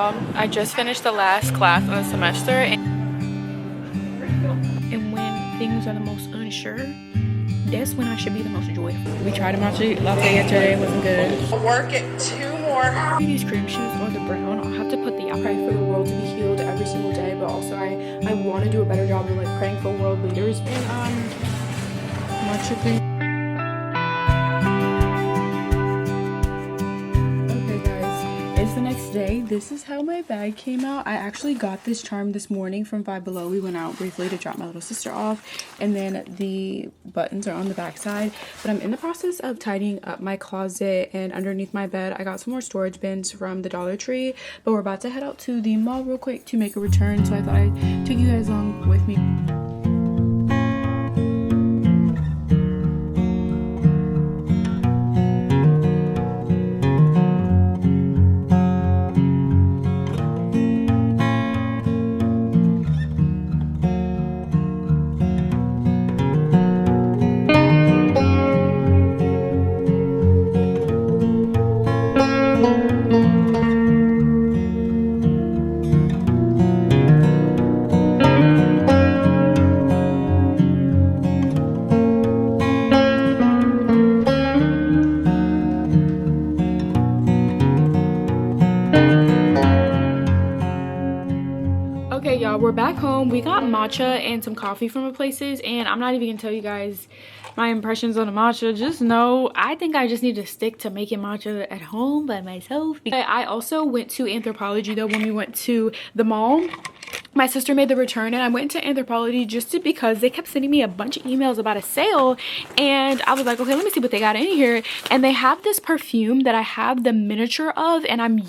I just finished the last class of the semester, and when things are the most unsure, that's when I should be the most joyful. We tried a matcha latte yesterday, it wasn't good. Work it 2 more. These cream shoes or the brown, I'll have to put the I pray for the world to be healed every single day, but also I want to do a better job of like praying for world leaders and matcha thing. It's the next day. This is how my bag came out. I actually got this charm this morning from Five Below. We went out briefly to drop my little sister off, and then the buttons are on the back side. But I'm in the process of tidying up my closet, and underneath my bed I got some more storage bins from the Dollar Tree, but we're about to head out to the mall real quick to make a return, so I thought I'd take you guys along with me. Okay, y'all, we're back home. We got matcha and some coffee from the places, and I'm not even gonna tell you guys my impressions on the matcha. Just know I think I just need to stick to making matcha at home by myself. I also went to Anthropologie though when we went to the mall. My sister made the return, and I went to Anthropologie just because they kept sending me a bunch of emails about a sale, and I was like, okay, let me see what they got in here. And they have this perfume that I have the miniature of, and I'm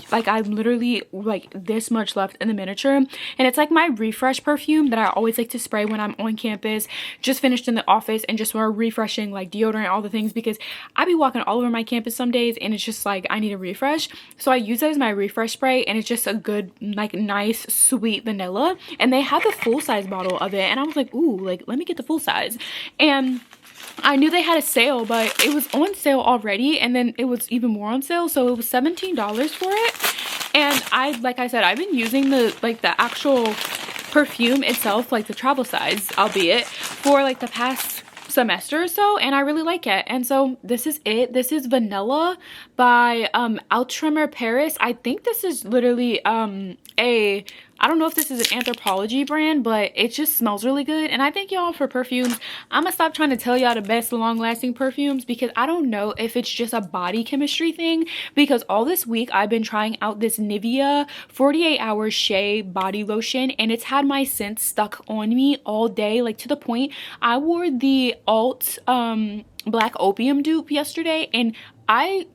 literally like this much left in the miniature, and it's like my refresh perfume that I always like to spray when I'm on campus, just finished in the office, and just more refreshing, like deodorant, all the things, because I be walking all over my campus some days and it's just like I need a refresh. So I use it as my refresh spray, and it's just a good, like, nice sweet vanilla. And they had the full size bottle of it, and I was like, ooh, like, let me get the full size. And I knew they had a sale, but it was on sale already, and then it was even more on sale, so it was $17 for it. And like I said, I've been using the actual perfume itself, like the travel size, albeit, for like the past semester or so, and I really like it. And so this is it. This is Vanilla by Outremer Paris. I think this is literally I don't know if this is an Anthropologie brand, but it just smells really good. And I think, y'all, for perfumes, I'm gonna stop trying to tell y'all the best long-lasting perfumes, because I don't know if it's just a body chemistry thing, because all this week I've been trying out this Nivea 48 Hour Shea body lotion, and it's had my scent stuck on me all day, like to the point I wore the Alt Black Opium dupe yesterday, and I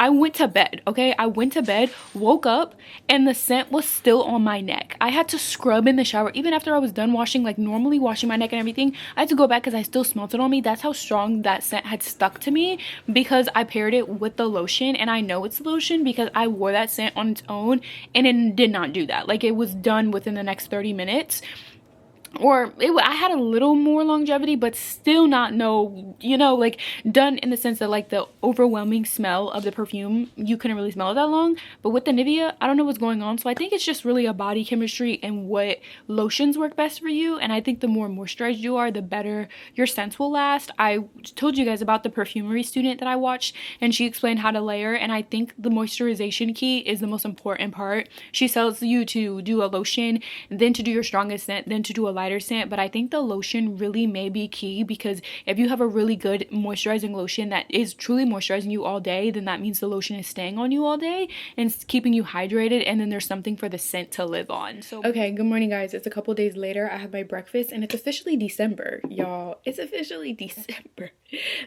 went to bed, okay? I went to bed, woke up, and the scent was still on my neck. I had to scrub in the shower. Even after I was done washing, like normally washing my neck and everything, I had to go back because I still smelled it on me. That's how strong that scent had stuck to me, because I paired it with the lotion, and I know it's lotion because I wore that scent on its own, and it did not do that. Like, it was done within the next 30 minutes. Or I had a little more longevity, but still not like done in the sense that like the overwhelming smell of the perfume, you couldn't really smell it that long. But with the Nivea, I don't know what's going on. So I think it's just really a body chemistry and what lotions work best for you. And I think the more moisturized you are, the better your scents will last. I told you guys about the perfumery student that I watched, and she explained how to layer. And I think the moisturization key is the most important part. She tells you to do a lotion, then to do your strongest scent, then to do a lighter scent. But I think the lotion really may be key, because if you have a really good moisturizing lotion that is truly moisturizing you all day, then that means the lotion is staying on you all day and keeping you hydrated, and then there's something for the scent to live on. So okay, good morning, guys. It's a couple days later. I have my breakfast, and it's officially December, y'all. It's officially December.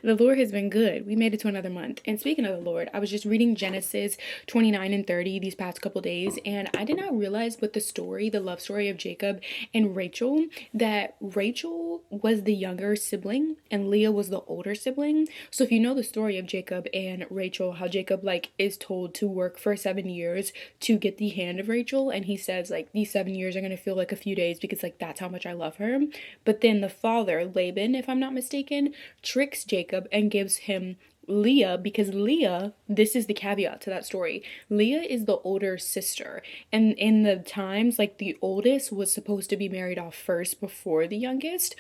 The Lord has been good. We made it to another month. And speaking of the Lord, I was just reading Genesis 29 and 30 these past couple days, and I did not realize with the love story of Jacob and Rachel, that Rachel was the younger sibling and Leah was the older sibling. So if you know the story of Jacob and Rachel, how Jacob like is told to work for 7 years to get the hand of Rachel, and he says like these 7 years are gonna feel like a few days because like that's how much I love her. But then the father, Laban, if I'm not mistaken, tricks Jacob and gives him Leah, because Leah, this is the caveat to that story. Leah is the older sister. And in the times, like, the oldest was supposed to be married off first before the youngest.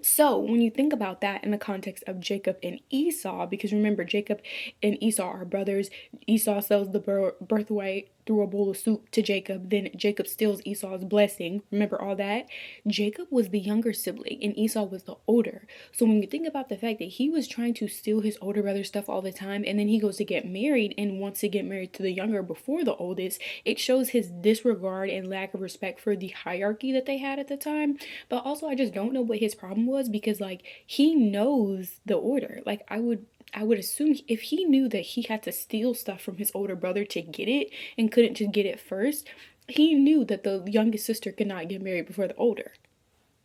So when you think about that in the context of Jacob and Esau, because remember, Jacob and Esau are brothers. Esau sells the birthright through a bowl of soup to Jacob. Then Jacob steals Esau's blessing. Remember all that? Jacob was the younger sibling and Esau was the older. So when you think about the fact that he was trying to steal his older brother's stuff all the time, and then he goes to get married and wants to get married to the younger before the oldest, it shows his disregard and lack of respect for the hierarchy that they had at the time. But also, I just don't know what his problem was, because like, he knows the order. Like, I would assume if he knew that he had to steal stuff from his older brother to get it and couldn't just get it first, he knew that the youngest sister could not get married before the older,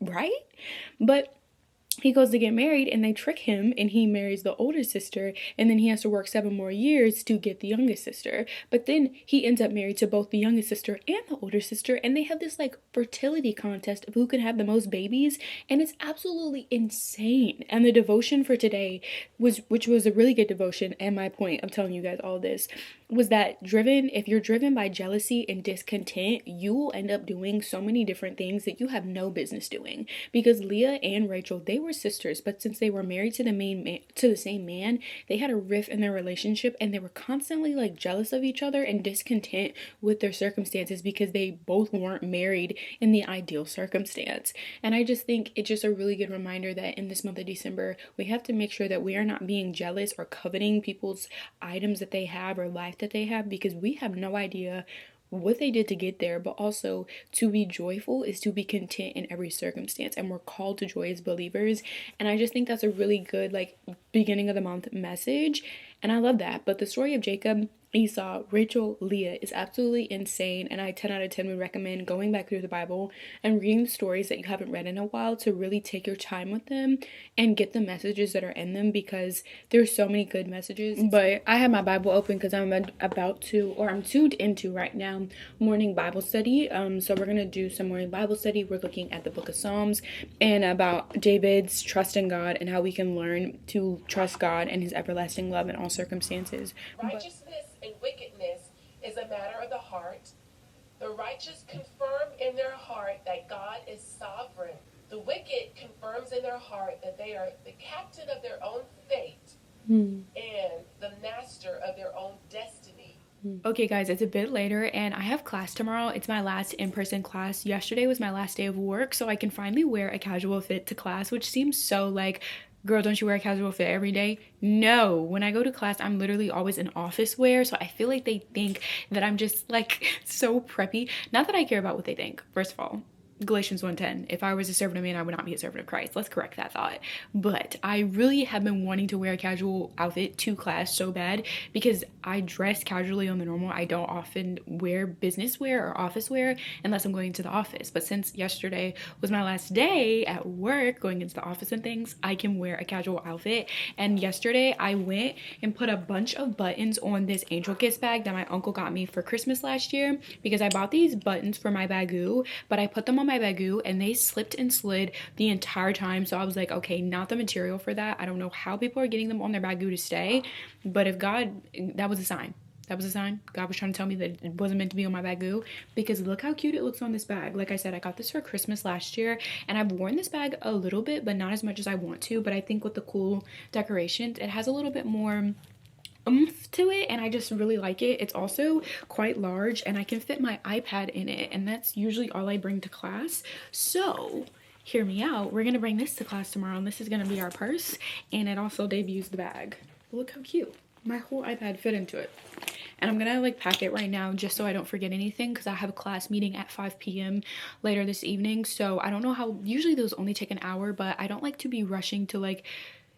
right? But he goes to get married and they trick him and he marries the older sister, and then he has to work 7 more years to get the youngest sister. But then he ends up married to both the youngest sister and the older sister, and they have this like fertility contest of who can have the most babies, and it's absolutely insane. And the devotion for today which was a really good devotion, and my point of telling you guys all this was that if you're driven by jealousy and discontent, you will end up doing so many different things that you have no business doing. Because Leah and Rachel, they were sisters, but since they were married to the same man, they had a rift in their relationship, and they were constantly like jealous of each other and discontent with their circumstances because they both weren't married in the ideal circumstance. And I just think it's just a really good reminder that in this month of December, we have to make sure that we are not being jealous or coveting people's items that they have or life that they have, because we have no idea what they did to get there. But also, to be joyful is to be content in every circumstance, and we're called to joy as believers. And I just think that's a really good like beginning of the month message, and I love that. But the story of Jacob, Esau, Rachel, Leah is absolutely insane, and I 10 out of 10 would recommend going back through the Bible and reading the stories that you haven't read in a while to really take your time with them and get the messages that are in them, because there's so many good messages. But I have my Bible open because I'm tuned into right now morning Bible study. So we're gonna do some morning Bible study. We're looking at the book of Psalms and about David's trust in God and how we can learn to trust God and his everlasting love in all circumstances. Righteousness and wickedness is a matter of the heart. The righteous confirm in their heart that God is sovereign. The wicked confirms in their heart that they are the captain of their own fate and the master of their own destiny. Okay guys, it's a bit later and I have class tomorrow. It's my last in-person class. Yesterday was my last day of work, so I can finally wear a casual fit to class, which seems so like, girl, don't you wear a casual fit every day? No, when I go to class, I'm literally always in office wear, so I feel like they think that I'm just like so preppy. Not that I care about what they think, first of all. Galatians 1:10, if I was a servant of man, I would not be a servant of Christ. Let's correct that thought. But I really have been wanting to wear a casual outfit to class so bad, because I dress casually on the normal. I don't often wear business wear or office wear unless I'm going to the office. But since yesterday was my last day at work, going into the office and things, I can wear a casual outfit. And yesterday I went and put a bunch of buttons on this Angel Kiss bag that my uncle got me for Christmas last year, because I bought these buttons for my bagoo, but I put them on my bagoo and they slipped and slid the entire time. So I was like, okay, not the material for that. I don't know how people are getting them on their bagoo to stay, but if God, that was a sign. That was a sign. God was trying to tell me that it wasn't meant to be on my bagoo, because look how cute it looks on this bag. Like I said, I got this for Christmas last year and I've worn this bag a little bit, but not as much as I want to. But I think with the cool decorations, it has a little bit more oomph to it, and I just really like it. It's also quite large and I can fit my iPad in it, and that's usually all I bring to class. So hear me out, we're gonna bring this to class tomorrow, and this is gonna be our purse, and it also debuts the bag. Look how cute. My whole iPad fit into it. And I'm gonna like pack it right now just so I don't forget anything, because I have a class meeting at 5 p.m. later this evening. So I don't know how, usually those only take an hour, but I don't like to be rushing to like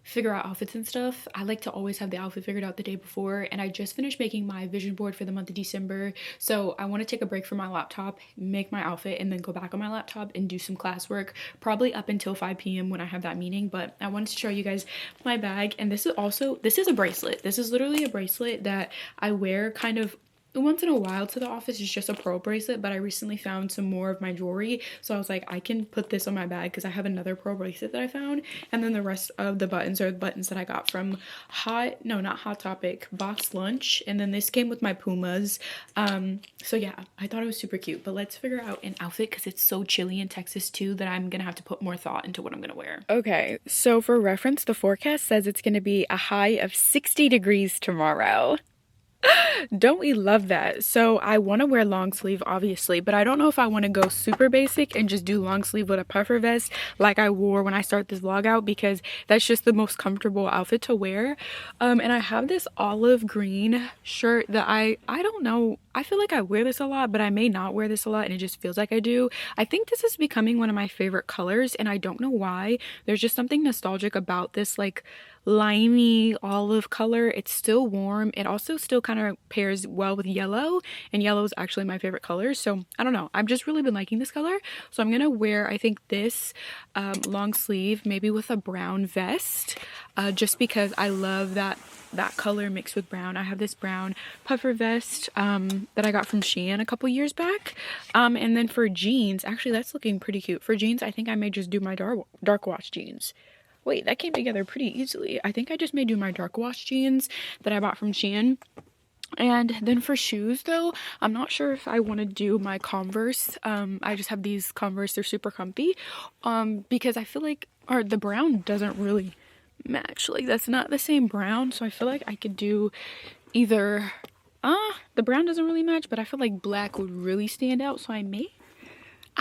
figure out outfits and stuff. I like to always have the outfit figured out the day before, and I just finished making my vision board for the month of December, so I want to take a break from my laptop, make my outfit, and then go back on my laptop and do some classwork, probably up until 5 p.m. when I have that meeting. But I wanted to show you guys my bag, and this is a bracelet. This is literally a bracelet that I wear kind of once in a while to the office is just a pearl bracelet, but I recently found some more of my jewelry, so I was like, I can put this on my bag because I have another pearl bracelet that I found, and then the rest of the buttons are the buttons that I got from not Hot Topic, Box Lunch, and then this came with my Pumas. So yeah, I thought it was super cute, but let's figure out an outfit because it's so chilly in Texas too that I'm gonna have to put more thought into what I'm gonna wear. Okay, so for reference, the forecast says it's gonna be a high of 60 degrees tomorrow. Don't we love that? So I want to wear long sleeve obviously, but I don't know if I want to go super basic and just do long sleeve with a puffer vest like I wore when I start this vlog out, because that's just the most comfortable outfit to wear. And I have this olive green shirt that I don't know, I feel like I wear this a lot, but I may not wear this a lot and it just feels like I do. I think this is becoming one of my favorite colors and I don't know why. There's just something nostalgic about this like limey olive color. It's still warm. It also still kind of pairs well with yellow, and yellow is actually my favorite color. So I don't know, I've just really been liking this color, so I'm gonna wear, I think, this long sleeve maybe with a brown vest, just because I love that color mixed with brown. I have this brown puffer vest that I got from Shein a couple years back, and then for jeans, actually that's looking pretty cute. For jeans, I think I may just do my dark wash jeans. Wait, that came together pretty easily. I think I just may do my dark wash jeans that I bought from Shein. And then for shoes though, I'm not sure if I want to do my Converse. I just have these Converse, they're super comfy, because I feel like, or the brown doesn't really match, like that's not the same brown, so I feel like I could do either, the brown doesn't really match, but I feel like black would really stand out, so I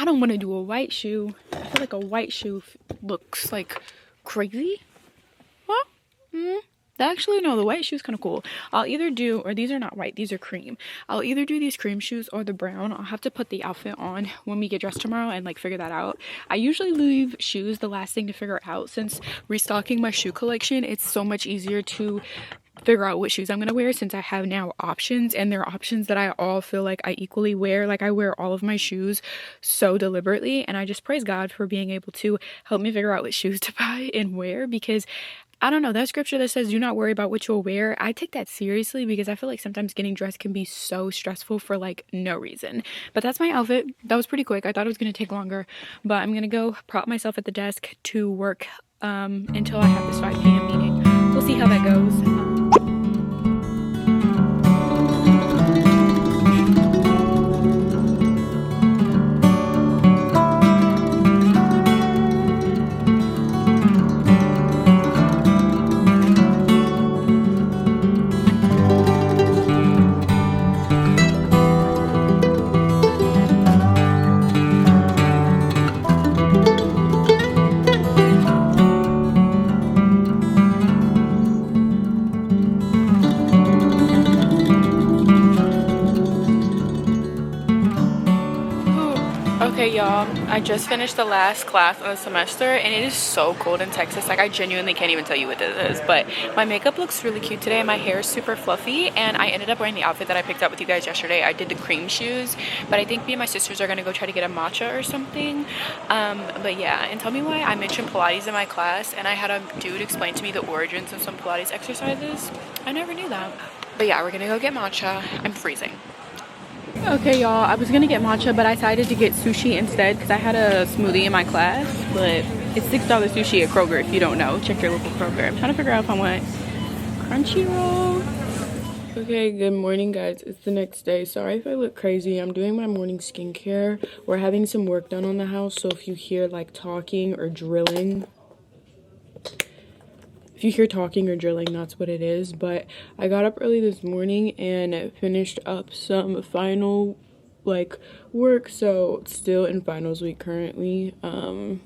don't want to do a white shoe. I feel like a white shoe looks like crazy. Well, actually no, the white shoe is kind of cool. I'll either do, or these are not white, these are cream. I'll either do these cream shoes or the brown. I'll have to put the outfit on when we get dressed tomorrow and like figure that out. I usually leave shoes the last thing to figure out. Since restocking my shoe collection, it's so much easier to figure out what shoes I'm gonna wear since I have now options, and they're options that I all feel like I equally wear. Like I wear all of my shoes so deliberately, and I just praise God for being able to help me figure out what shoes to buy and wear, because I don't know, that scripture that says do not worry about what you'll wear, I take that seriously because I feel like sometimes getting dressed can be so stressful for like no reason. But that's my outfit. That was pretty quick. I thought it was gonna take longer, but I'm gonna go prop myself at the desk to work until I have this 5 p.m. meeting. We'll see how that goes. Okay y'all, I just finished the last class of the semester and it is so cold in Texas. Like I genuinely can't even tell you what this is, but my makeup looks really cute today. My hair is super fluffy and I ended up wearing the outfit that I picked up with you guys yesterday. I did the cream shoes, but I think me and my sisters are gonna go try to get a matcha or something. But yeah, and tell me why I mentioned Pilates in my class and I had a dude explain to me the origins of some Pilates exercises. I never knew that. But yeah, we're gonna go get matcha. I'm freezing. Okay y'all, I was gonna get matcha, but I decided to get sushi instead because I had a smoothie in my class, but it's $6 sushi at Kroger if you don't know. Check your local Kroger. I'm trying to figure out if I want Crunchyroll. Okay, good morning guys. It's the next day. Sorry if I look crazy. I'm doing my morning skincare. We're having some work done on the house, so if you hear like talking or drilling, that's what it is. But I got up early this morning and finished up some final like work, so it's still in finals week currently, and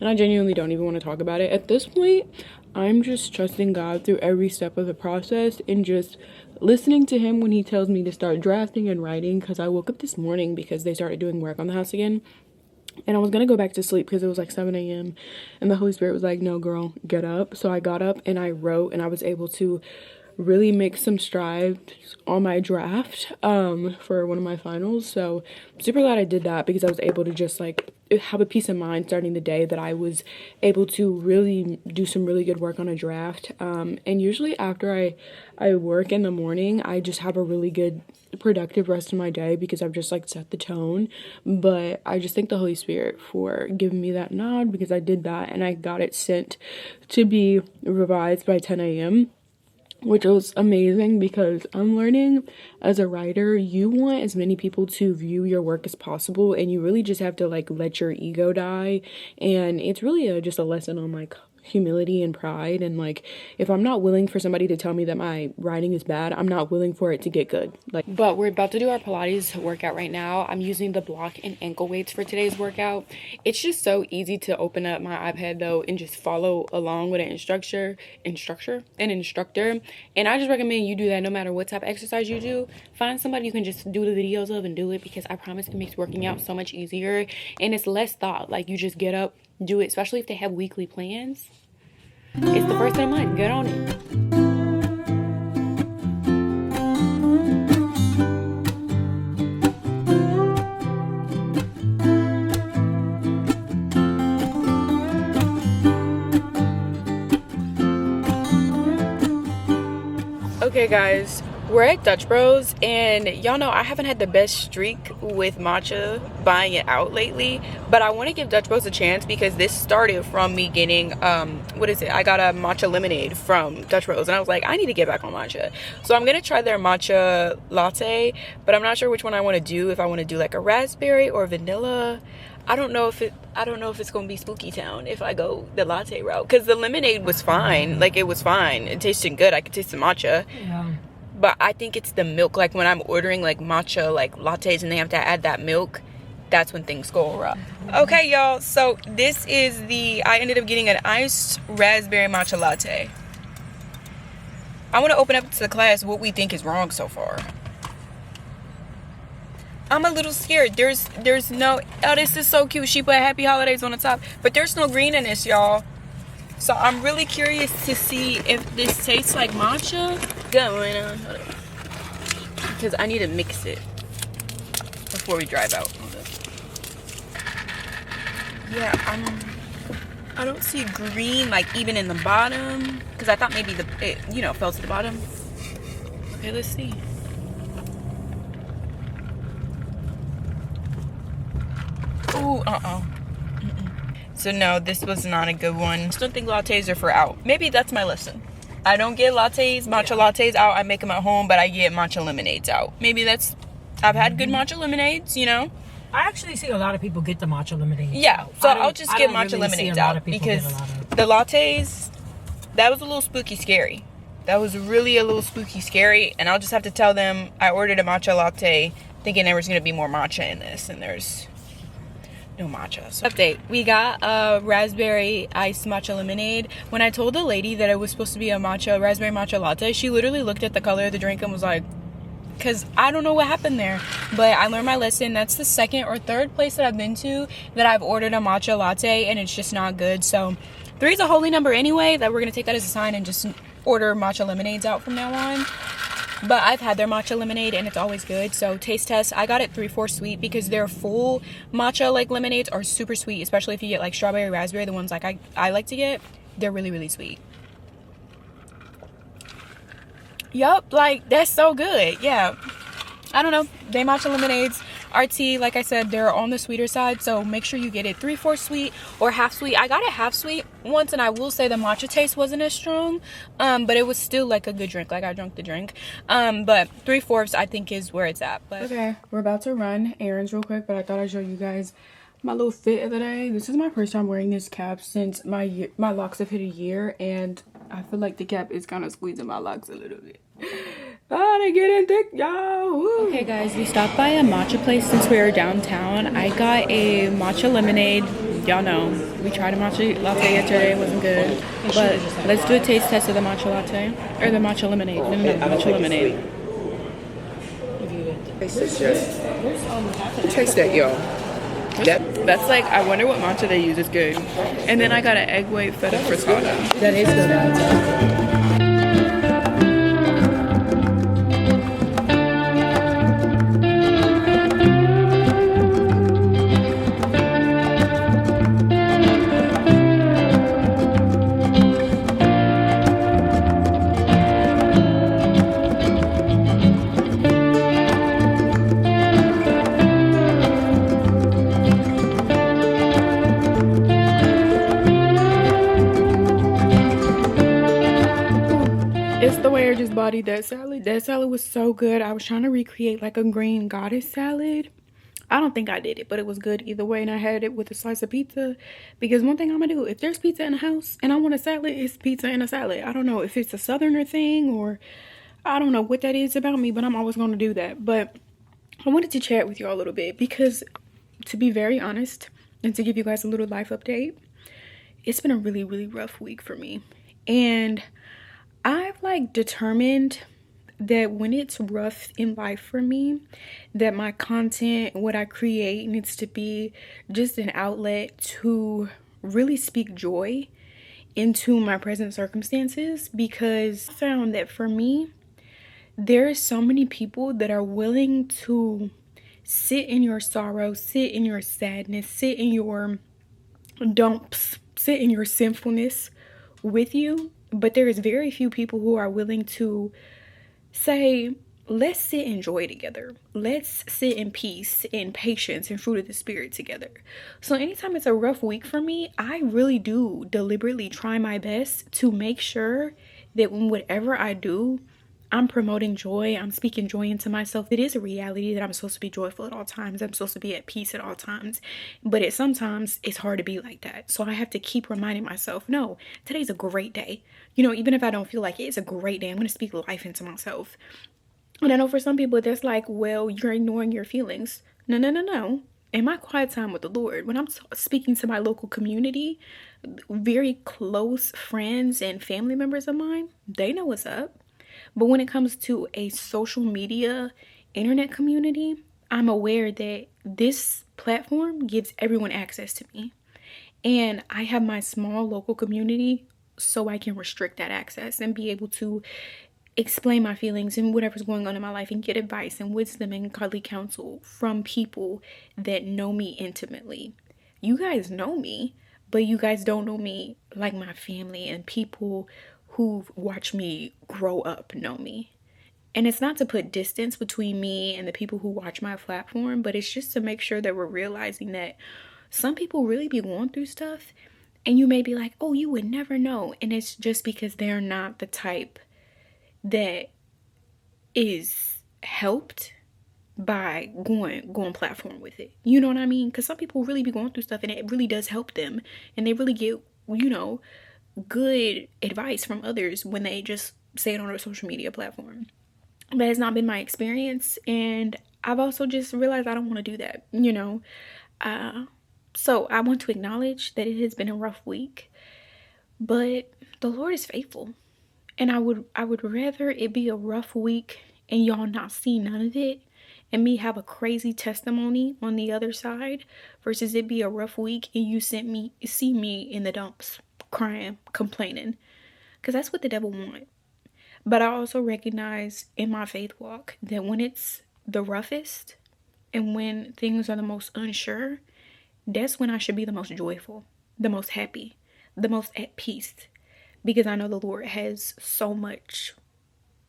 I genuinely don't even want to talk about it at this point. I'm just trusting God through every step of the process and just listening to him when he tells me to start drafting and writing, because I woke up this morning because they started doing work on the house again. And I was going to go back to sleep because it was like 7 a.m. And the Holy Spirit was like, no, girl, get up. So I got up and I wrote, and I was able to really make some strides on my draft for one of my finals. So I'm super glad I did that, because I was able to just like have a peace of mind starting the day that I was able to really do some really good work on a draft. And usually after I work in the morning, I just have a really good productive rest of my day, because I've just like set the tone. But I just thank the Holy Spirit for giving me that nod, because I did that and I got it sent to be revised by 10 a.m. which was amazing, because I'm learning as a writer, you want as many people to view your work as possible, and you really just have to like let your ego die. And it's really just a lesson on like humility and pride. And like, if I'm not willing for somebody to tell me that my writing is bad, I'm not willing for it to get good. But we're about to do our Pilates workout right now. I'm using the block and ankle weights for today's workout. It's just so easy to open up my iPad though and just follow along with an instructor. And I just recommend you do that no matter what type of exercise you do. Find somebody you can just do the videos of and do it, because I promise it makes working out so much easier, and it's less thought. Like, you just get up, do it, especially if they have weekly plans. It's the first of the month. Get on it. Okay guys, we're at Dutch Bros, and y'all know I haven't had the best streak with matcha buying it out lately, but I want to give Dutch Bros a chance, because this started from me getting I got a matcha lemonade from Dutch Bros, and I was like, I need to get back on matcha. So I'm gonna try their matcha latte, but I'm not sure which one I want to do. If I want to do like a raspberry or vanilla. I don't know if it's gonna be Spooky Town if I go the latte route, because the lemonade was fine. Like, it was fine, it tasted good, I could taste the matcha. Yeah. But I think it's the milk. Like, when I'm ordering like matcha like lattes and they have to add that milk, that's when things go wrong. Okay y'all, so this is I ended up getting an iced raspberry matcha latte. I want to open up to the class what we think is wrong so far. I'm a little scared. There's no, oh, this is so cute. She put happy holidays on the top, but there's no green in this, y'all. So I'm really curious to see if this tastes like matcha. Going on, because I need to mix it before we drive out. Yeah, I don't see green like even in the bottom, because I thought maybe it fell to the bottom. Okay, let's see. Ooh, So no, this was not a good one. I still think lattes are for out. Maybe that's my lesson. I don't get matcha lattes out. I make them at home, but I get matcha lemonades out. Maybe that's, I've had good matcha lemonades, I actually see a lot of people get the matcha lemonades. Yeah, so I'll just get matcha lemonades out, because the lattes, that was a little spooky scary. That was really a little spooky scary, and I'll just have to tell them I ordered a matcha latte thinking there was going to be more matcha in this, and there's no matcha. So update, we got a raspberry iced matcha lemonade. When I told the lady that it was supposed to be a raspberry matcha latte, she literally looked at the color of the drink and was like, because I don't know what happened there, but I learned my lesson. That's the second or third place that I've been to that I've ordered a matcha latte and it's just not good. So 3 is a holy number anyway, that we're gonna take that as a sign and just order matcha lemonades out from now on. But I've had their matcha lemonade and it's always good. So taste test, I got it 3/4 sweet, because their full matcha like lemonades are super sweet, especially if you get like strawberry, raspberry, the ones like I like to get. They're really, really sweet. Yup, like that's so good. Yeah, I don't know, they matcha lemonades are tea, like I said, they're on the sweeter side, so make sure you get it 3/4 sweet or half sweet. I got it half sweet once, and I will say the matcha taste wasn't as strong, but it was still like a good drink. Like, I drank the drink, but 3/4 I think is where it's at. But okay, we're about to run errands real quick, but I thought I'd show you guys my little fit of the day. This is my first time wearing this cap since my locks have hit a year, and I feel like the cap is kind of squeezing my locks a little bit. They getting thick, y'all. Okay guys, we stopped by a matcha place since we were downtown. I got a matcha lemonade. Y'all know we tried a matcha latte yesterday, it wasn't good, but let's do a taste test of the matcha latte, or the matcha lemonade. No, matcha lemonade. Taste that, y'all. That's like, I wonder what matcha they use. It's good. And then I got an egg white feta frittata. That is good. bodied that salad. That salad was so good. I was trying to recreate like a green goddess salad. I don't think I did it, but it was good either way. And I had it with a slice of pizza, because one thing I'm gonna do, if there's pizza in the house and I want a salad, it's pizza and a salad. I don't know if it's a southerner thing, or I don't know what that is about me, but I'm always gonna do that. But I wanted to chat with y'all a little bit, because to be very honest and to give you guys a little life update, it's been a really, really rough week for me. And I've like determined that when it's rough in life for me, that my content, what I create, needs to be just an outlet to really speak joy into my present circumstances. Because I found that for me, there are so many people that are willing to sit in your sorrow, sit in your sadness, sit in your dumps, sit in your sinfulness with you. But there is very few people who are willing to say, let's sit in joy together. Let's sit in peace and patience and fruit of the spirit together. So anytime it's a rough week for me, I really do deliberately try my best to make sure that when whatever I do, I'm promoting joy. I'm speaking joy into myself. It is a reality that I'm supposed to be joyful at all times. I'm supposed to be at peace at all times. But sometimes it's hard to be like that. So I have to keep reminding myself, no, today's a great day. You know, even if I don't feel like it, it's a great day. I'm going to speak life into myself. And I know for some people that's like, well, you're ignoring your feelings. No. In my quiet time with the Lord, when I'm speaking to my local community, very close friends and family members of mine, they know what's up. But when it comes to a social media, internet community, I'm aware that this platform gives everyone access to me. And I have my small local community so I can restrict that access and be able to explain my feelings and whatever's going on in my life and get advice and wisdom and godly counsel from people that know me intimately. You guys know me, but you guys don't know me like my family and people who've watched me grow up know me. And it's not to put distance between me and the people who watch my platform, but it's just to make sure that we're realizing that some people really be going through stuff, and you may be like, oh, you would never know. And it's just because they're not the type that is helped by going platform with it. You know what I mean? Because some people really be going through stuff and it really does help them. And they really get, you know, good advice from others when they just say it on a social media platform. That has not been my experience. And I've also just realized I don't want to do that, you know. So I want to acknowledge that it has been a rough week. But the Lord is faithful. And I would rather it be a rough week and y'all not see none of it and me have a crazy testimony on the other side, versus it be a rough week and you see me in the dumps, crying, complaining. Because that's what the devil wants. But I also recognize in my faith walk that when it's the roughest and when things are the most unsure, that's when I should be the most joyful, the most happy, the most at peace. Because I know the Lord has so much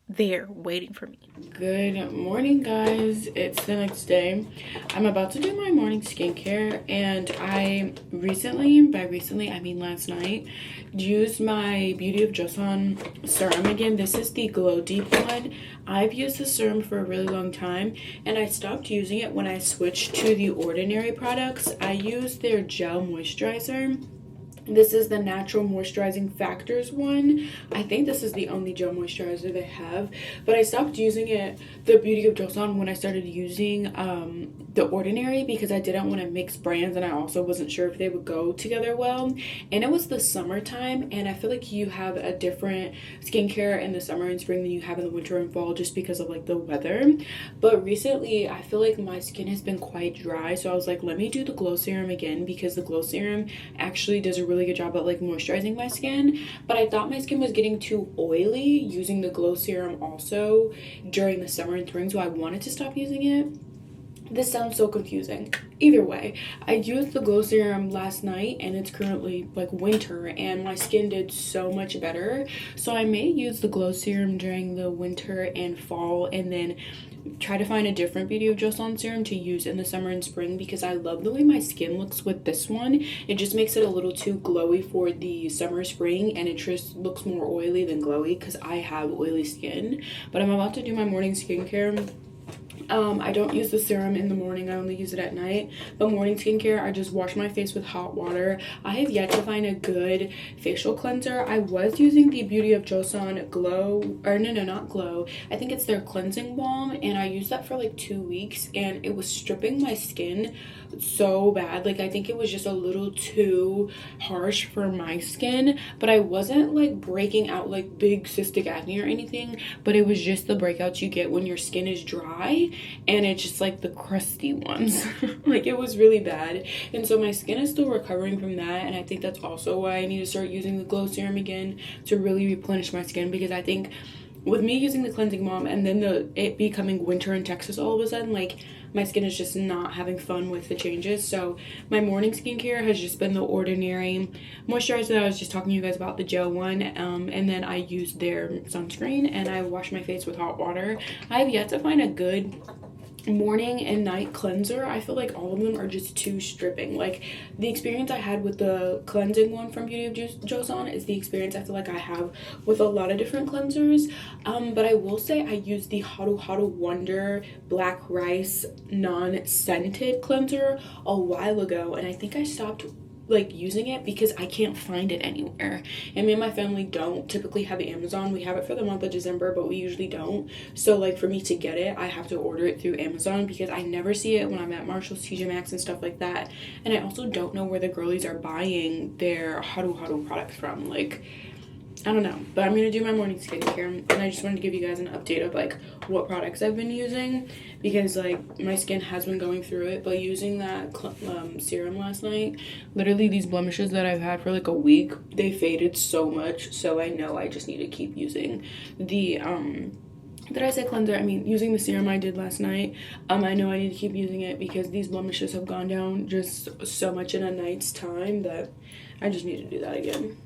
there waiting for me. Good morning, guys. It's the next day. I'm about to do my morning skincare, and I recently, by recently I mean last night, used my Beauty of Joseon serum again. This is the Glow Deep one. I've used this serum for a really long time, and I stopped using it when I switched to the Ordinary products. I used their gel moisturizer. This is the Natural Moisturizing Factors one. I think this is the only gel moisturizer they have, but I stopped using it, the Beauty of Joseon, when I started using the Ordinary, because I didn't want to mix brands, and I also wasn't sure if they would go together well. And it was the summertime, and I feel like you have a different skincare in the summer and spring than you have in the winter and fall, just because of like the weather. But recently I feel like my skin has been quite dry, so I was like, let me do the Glow Serum again, because the Glow Serum actually does a really good job at like moisturizing my skin. But I thought my skin was getting too oily using the Glow Serum also during the summer and spring, so I wanted to stop using it. This sounds so confusing. Either way, I used the glow serum last night and it's currently like winter and my skin did so much better. So I may use the glow serum during the winter and fall and then try to find a different Beauty of Joseon serum to use in the summer and spring, because I love the way my skin looks with this one. It just makes it a little too glowy for the summer, spring, and it just looks more oily than glowy because I have oily skin. But I'm about to do my morning skincare. I don't use the serum in the morning, I only use it at night. But morning skincare, I just wash my face with hot water. I have yet to find a good facial cleanser. I was using the Beauty of Joseon Glow, or no, not Glow. I think it's their cleansing balm, and I used that for like 2 weeks, and it was stripping my skin so bad. Like, I think it was just a little too harsh for my skin, but I wasn't like breaking out like big cystic acne or anything, but it was just the breakouts you get when your skin is dry, and it's just like the crusty ones. Like, it was really bad, and so my skin is still recovering from that, and I think that's also why I need to start using the glow serum again to really replenish my skin, because I think with me using the cleansing balm and then it becoming winter in Texas all of a sudden, like, my skin is just not having fun with the changes. So my morning skincare has just been the ordinary moisturizer that I was just talking to you guys about, the gel one, and then I use their sunscreen and I wash my face with hot water. I have yet to find a good morning and night cleanser. I feel like all of them are just too stripping. Like, the experience I had with the cleansing one from Beauty of Joseon is the experience I feel like I have with a lot of different cleansers. But I will say I used the 𝚙𝚘 Wonder Black Rice non-scented cleanser a while ago, and I think I stopped like using it because I can't find it anywhere, and me and my family don't typically have Amazon. We have it for the month of December, but we usually don't. So like, for me to get it, I have to order it through Amazon because I never see it when I'm at Marshall's, TJ Maxx, and stuff like that. And I also don't know where the girlies are buying their 𝚙𝚘 products from. Like, I don't know, but I'm gonna do my morning skincare, and I just wanted to give you guys an update of like what products I've been using, because like my skin has been going through it. But using that serum last night, literally these blemishes that I've had for like a week, they faded so much. So I know I just need to keep using the did I say cleanser? I mean, using the serum I did last night. I know I need to keep using it because these blemishes have gone down just so much in a night's time that I just need to do that again.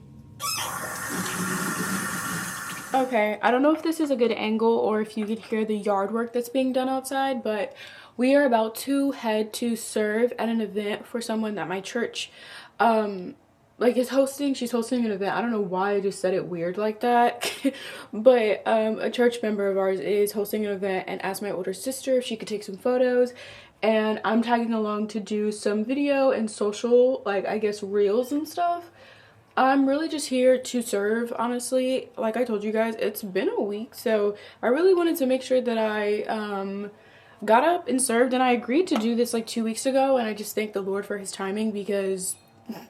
Okay, I don't know if this is a good angle or if you could hear the yard work that's being done outside, but we are about to head to serve at an event for someone that my church like is hosting. She's hosting an event. I don't know why I just said it weird like that. But a church member of ours is hosting an event and asked my older sister if she could take some photos, and I'm tagging along to do some video and social, like, I guess, reels and stuff. I'm really just here to serve, honestly. Like I told you guys, it's been a week, so I really wanted to make sure that I got up and served, and I agreed to do this like 2 weeks ago, and I just thank the Lord for his timing, because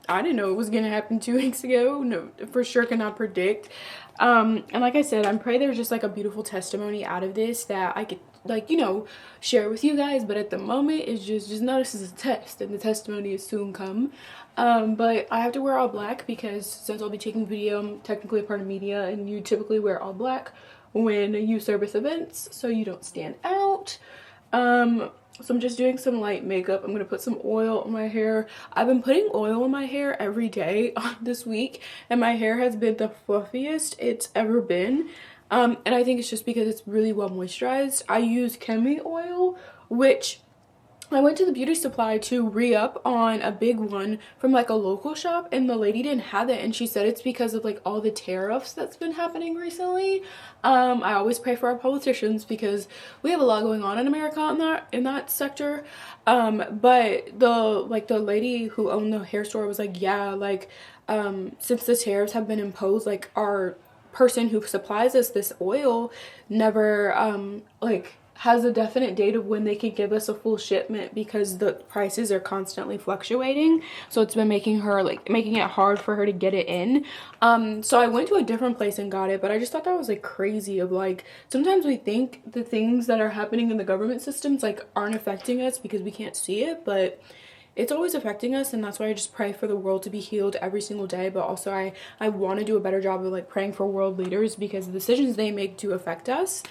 I didn't know it was gonna happen 2 weeks ago. No, for sure cannot predict. And like I said, I pray there's just like a beautiful testimony out of this that I could, like, you know, share with you guys. But at the moment, it's just know this is a test, and the testimony is soon come. But I have to wear all black because since I'll be taking video, I'm technically a part of media, and you typically wear all black when you service events so you don't stand out. So I'm just doing some light makeup. I'm gonna put some oil on my hair. I've been putting oil on my hair every day this week, and my hair has been the fluffiest it's ever been. And I think it's just because it's really well moisturized. I use Kemi oil, which I went to the beauty supply to re-up on a big one from like a local shop, and the lady didn't have it, and she said it's because of like all the tariffs that's been happening recently. I always pray for our politicians because we have a lot going on in America in that sector. But the lady who owned the hair store was like, yeah, like since the tariffs have been imposed, like our person who supplies us this oil never like has a definite date of when they could give us a full shipment because the prices are constantly fluctuating. So it's been making it hard for her to get it in. So I went to a different place and got it, but I just thought that was like crazy of like, sometimes we think the things that are happening in the government systems like aren't affecting us because we can't see it, but it's always affecting us. And that's why I just pray for the world to be healed every single day. But also I want to do a better job of like praying for world leaders because the decisions they make do affect us.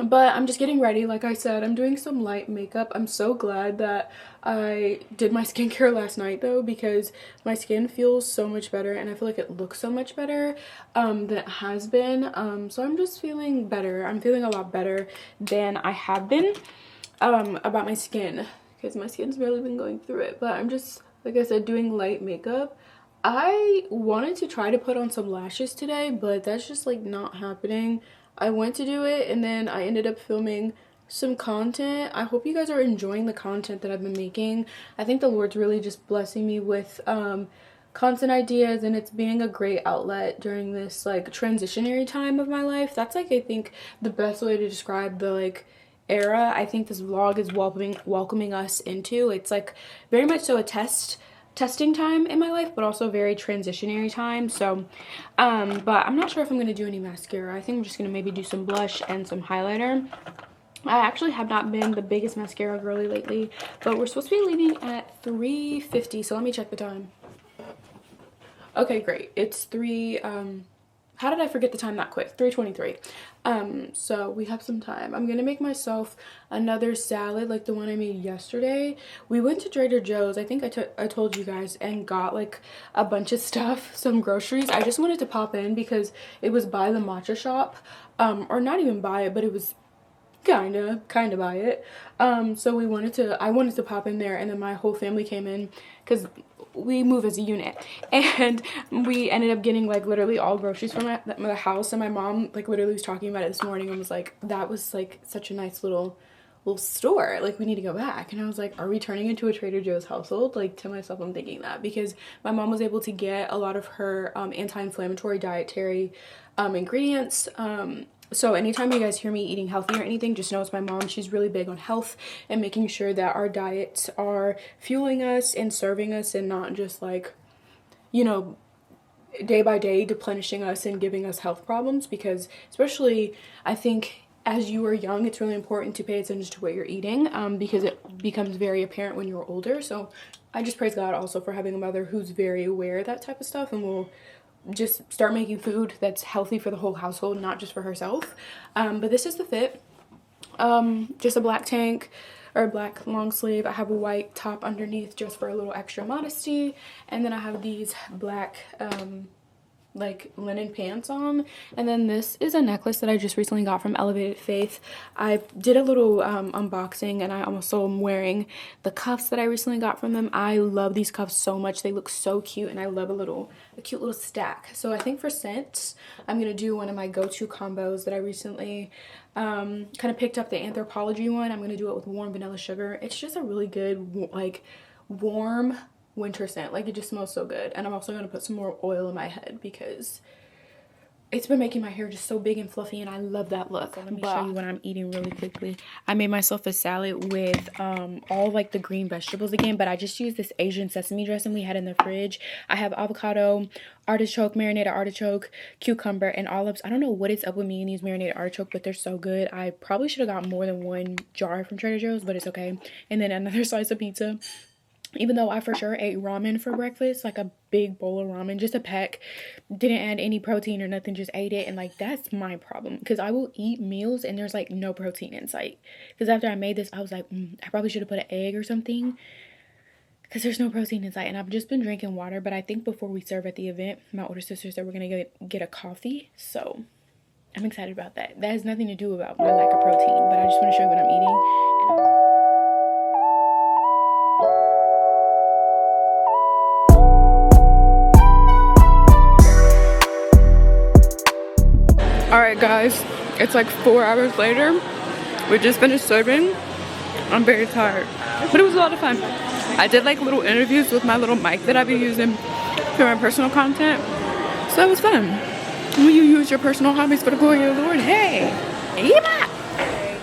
But I'm just getting ready. Like I said, I'm doing some light makeup. I'm so glad that I did my skincare last night though, because my skin feels so much better and I feel like it looks so much better than it has been. So I'm just feeling better. I'm feeling a lot better than I have been about my skin, because my skin's really been going through it. But I'm just, like I said, doing light makeup. I wanted to try to put on some lashes today, but that's just like not happening. I went to do it and then I ended up filming some content. I hope you guys are enjoying the content that I've been making. I think the Lord's really just blessing me with content ideas, and it's being a great outlet during this like transitionary time of my life. That's like, I think, the best way to describe the like era I think this vlog is welcoming us into. It's like very much so a testing time in my life, but also very transitionary time. So but I'm not sure if I'm gonna do any mascara. I think I'm just gonna maybe do some blush and some highlighter. I actually have not been the biggest mascara girly lately, but we're supposed to be leaving at 3:50, so let me check the time. Okay, great. It's how did I forget the time that quick? 3:23. So we have some time. I'm gonna make myself another salad like the one I made yesterday. We went to Trader Joe's, I think I told you guys, and got like a bunch of stuff, some groceries. I just wanted to pop in because it was by the matcha shop, or not even by it, but it was kind of by it. So I wanted to pop in there, and then my whole family came in because we move as a unit, and we ended up getting like literally all groceries from the house. And my mom like literally was talking about it this morning and was like, that was like such a nice little store, like we need to go back. And I was like, are we turning into a Trader Joe's household? Like, to myself, I'm thinking that because my mom was able to get a lot of her anti-inflammatory dietary ingredients. So anytime you guys hear me eating healthy or anything, just know it's my mom. She's really big on health and making sure that our diets are fueling us and serving us, and not just like, you know, day by day replenishing us and giving us health problems. Because especially, I think, as you are young, it's really important to pay attention to what you're eating, because it becomes very apparent when you're older. So I just praise God also for having a mother who's very aware of that type of stuff and will just start making food that's healthy for the whole household, not just for herself. But this is the fit. Just a black tank or a black long sleeve. I have a white top underneath just for a little extra modesty, and then I have these black like linen pants on. And then this is a necklace that I just recently got from Elevated Faith. I did a little unboxing, and I also am wearing the cuffs that I recently got from them. I love these cuffs so much. They look so cute, and I love a cute little stack. So I think for scents, I'm gonna do one of my go-to combos that I recently kind of picked up, the Anthropology one. I'm gonna do it with warm vanilla sugar. It's just a really good like warm winter scent. Like, it just smells so good. And I'm also going to put some more oil in my head because it's been making my hair just so big and fluffy, and I love that look. So let me show you what I'm eating really quickly. I made myself a salad with all like the green vegetables again, but I just used this Asian sesame dressing we had in the fridge. I have avocado, artichoke, marinated artichoke, cucumber, and olives. I don't know what is up with me and these marinated artichoke, but they're so good. I probably should have got more than one jar from Trader Joe's, but it's okay. And then another slice of pizza. Even though I for sure ate ramen for breakfast, like a big bowl of ramen, just a peck, didn't add any protein or nothing, just ate it. And like, that's my problem, because I will eat meals and there's like no protein in sight. Because after I made this, I was like, I probably should have put an egg or something, because there's no protein in sight. And I've just been drinking water, but I think before we serve at the event, my older sister said we're gonna get a coffee, so I'm excited about that. That has nothing to do about my lack of protein, but I just want to show you what I'm eating. Alright guys, it's like 4 hours later. We just finished serving. I'm very tired, but it was a lot of fun. I did like little interviews with my little mic that I've been using for my personal content, so it was fun. When you use your personal hobbies for the glory of the Lord, hey, yeah.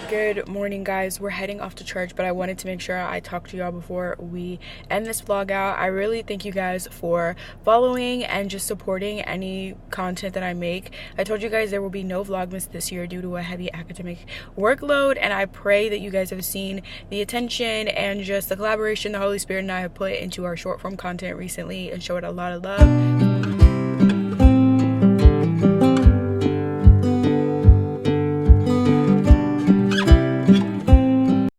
Good morning guys, we're heading off to church, but I wanted to make sure I talk to y'all before we end this vlog out. I really thank you guys for following and just supporting any content that I make. I told you guys there will be no vlogmas this year due to a heavy academic workload, and I pray that you guys have seen the attention and just the collaboration the Holy Spirit and I have put into our short form content recently and show it a lot of love.